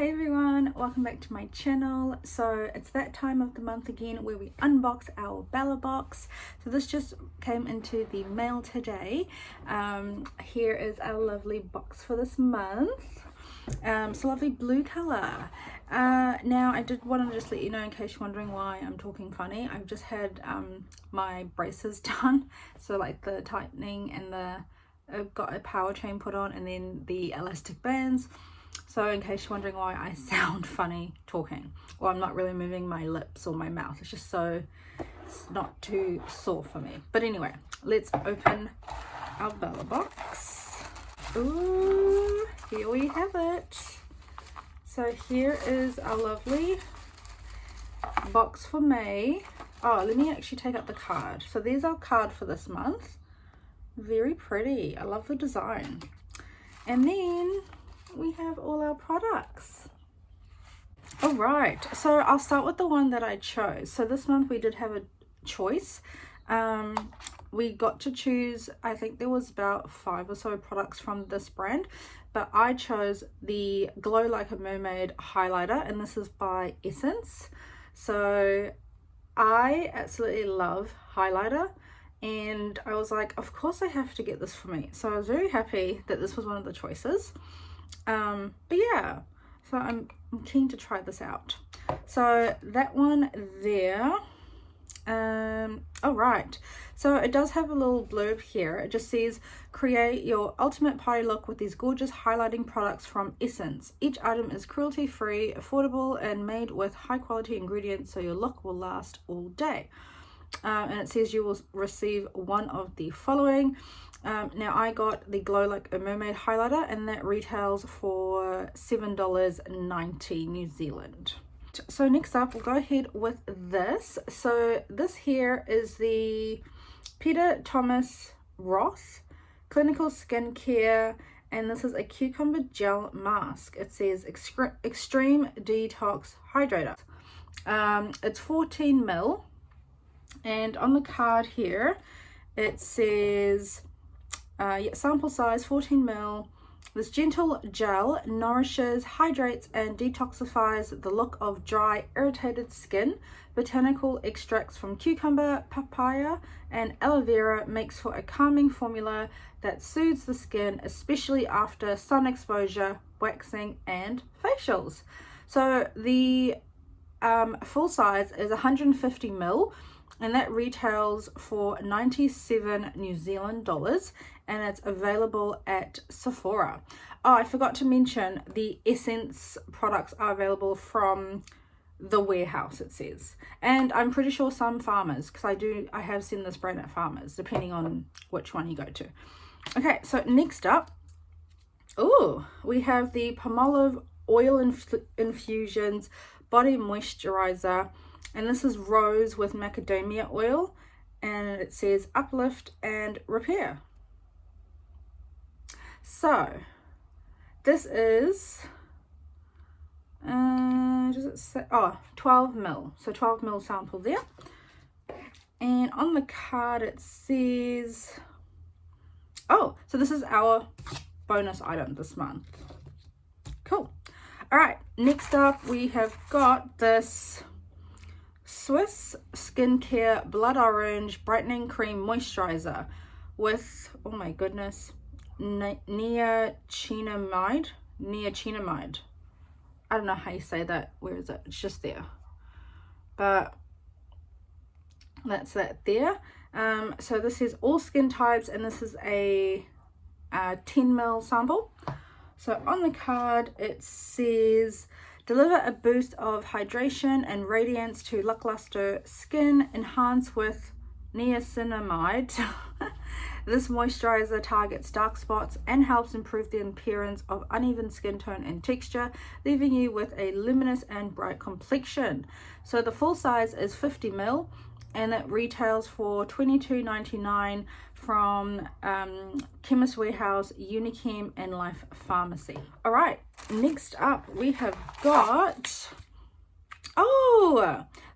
Hey everyone, welcome back to my channel. So it's that time of the month again where we unbox our Bellabox. So this just came into the mail today. Here is our lovely box for this month. It's a lovely blue color. Now I did want to just let you know, in case you're wondering why I'm talking funny, I've just had my braces done. So like the tightening and I've got a power chain put on and then the elastic bands. So in case you're wondering why I sound funny talking, well, I'm not really moving my lips or my mouth, it's just so it's not too sore for me. But anyway, let's open our Bellabox. Ooh, here we have it. So here is our lovely box for May. Oh, let me actually take out the card. So there's our card for this month. Very pretty. I love the design. And then we have all our products. All right, so I'll start with the one that I chose. So this month we did have a choice. We got to choose, I think there was about 5 or so products from this brand, but I chose the Glow Like a Mermaid highlighter, and this is by Essence. So I absolutely love highlighter, and I was like, of course I have to get this for me. So I was very happy that this was one of the choices. But yeah, so I'm keen to try this out. So that one there. All right, so it does have a little blurb here. It just says, create your ultimate party look with these gorgeous highlighting products from Essence. Each item is cruelty free, affordable, and made with high quality ingredients so your look will last all day. And it says you will receive one of the following. Now I got the Glow Like a Mermaid highlighter, and that retails for $7.90 New Zealand. So next up, we'll go ahead with this. So this here is the Thomas Roth Clinical Skincare, and this is a cucumber gel mask. It says Extreme Detox Hydrator. It's 14 ml, and on the card here it says sample size 14 ml. This gentle gel nourishes, hydrates, and detoxifies the look of dry, irritated skin. Botanical extracts from cucumber, papaya, and aloe vera makes for a calming formula that soothes the skin, especially after sun exposure, waxing, and facials. So the full size is 150 ml. And that retails for 97 New Zealand dollars, and it's available at Sephora. Oh, I forgot to mention the Essence products are available from the warehouse, it says. And I'm pretty sure some Farmers, because I have seen this brand at Farmers, depending on which one you go to. Okay, so next up, we have the Palmolive Oil Infusions Body Moisturiser. And this is rose with macadamia oil, and it says uplift and repair. So this is does it say 12 ml, so 12 ml sample there. And on the card it says, so this is our bonus item this month. Cool. All right, next up we have got this Swisse Skincare Blood Orange Brightening Cream Moisturiser with, oh my goodness, niacinamide. I don't know how you say that. Where is it? It's just there. But that's that there. So this is all skin types, and this is a 10 ml sample. So on the card it says, deliver a boost of hydration and radiance to lackluster skin, enhance with niacinamide. This moisturizer targets dark spots and helps improve the appearance of uneven skin tone and texture, leaving you with a luminous and bright complexion. So the full size is 50 ml, and it retails for $22.99 from Chemist Warehouse, Unichem, and Life Pharmacy. All right, next up we have got,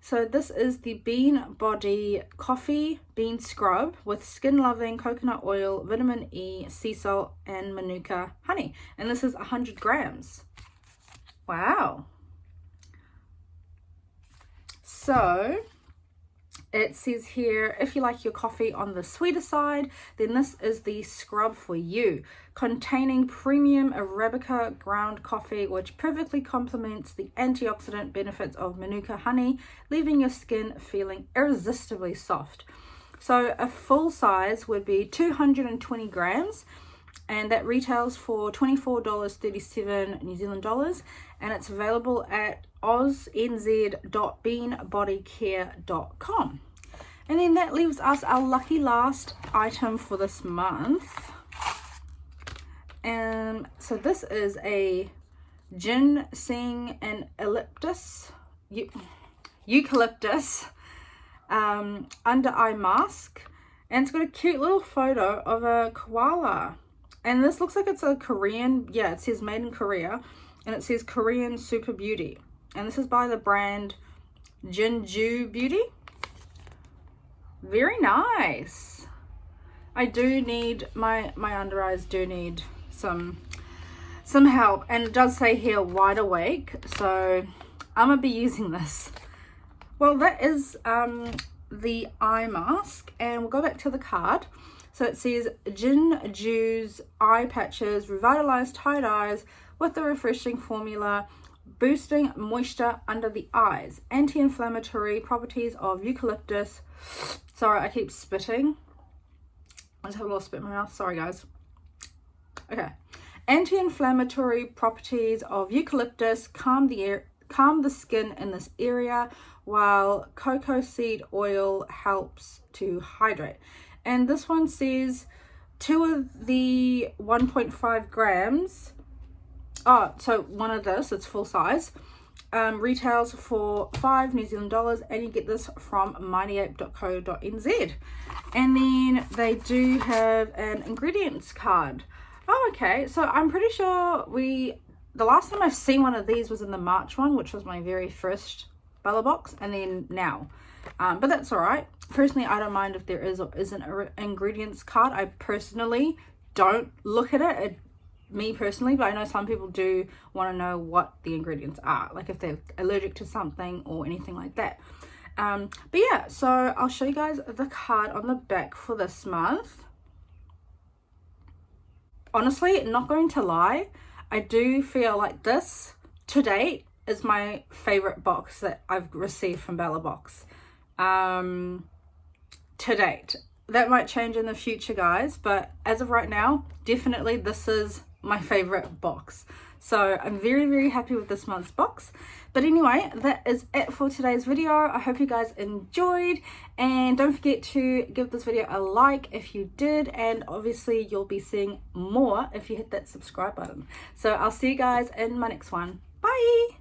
so this is the Bean Body Coffee Bean Scrub with skin loving coconut oil, vitamin E, sea salt, and Manuka honey, and this is 100 grams. Wow. So it says here, if you like your coffee on the sweeter side, then this is the scrub for you. Containing premium Arabica ground coffee, which perfectly complements the antioxidant benefits of Manuka honey, leaving your skin feeling irresistibly soft. So a full size would be 220 grams, and that retails for $24.37 New Zealand dollars, and it's available at oznz.beanbodycare.com. And then that leaves us our lucky last item for this month. And so this is a Ginseng and Eucalyptus under eye mask, and it's got a cute little photo of a koala. And this looks like it's a Korean, yeah, it says made in Korea, and it says Korean Super Beauty. And this is by the brand Jiinju Beauty. Very nice. I do need, my under eyes do need some help. And it does say here wide awake, so I'm gonna be using this. Well, that is the eye mask, and we'll go back to the card. So it says Jiinju's eye patches revitalize tired eyes with the refreshing formula, boosting moisture under the eyes, anti-inflammatory properties of eucalyptus. Sorry, I keep spitting. I just have a little spit in my mouth. Sorry, guys. Okay. Anti-inflammatory properties of eucalyptus calm the skin in this area, while cocoa seed oil helps to hydrate. And this one says 2 of the 1.5 grams. Oh, so one of this, it's full size, retails for $5 New Zealand dollars, and you get this from mightyape.co.nz. And then they do have an ingredients card. Oh, okay. So I'm pretty sure the last time I've seen one of these was in the March one, which was my very first Bellabox, and then now. But that's all right. Personally, I don't mind if there is or isn't an ingredients card. I personally don't look at it, me personally, but I know some people do want to know what the ingredients are, like if they're allergic to something or anything like that. But yeah, so I'll show you guys the card on the back for this month. Honestly, not going to lie, I do feel like this to date is my favorite box that I've received from Bellabox. To date. That might change in the future, guys, but as of right now, definitely this is my favorite box. So I'm very, very happy with this month's box. But anyway, that is it for today's video. I hope you guys enjoyed, and don't forget to give this video a like if you did, and obviously you'll be seeing more if you hit that subscribe button. So I'll see you guys in my next one. Bye.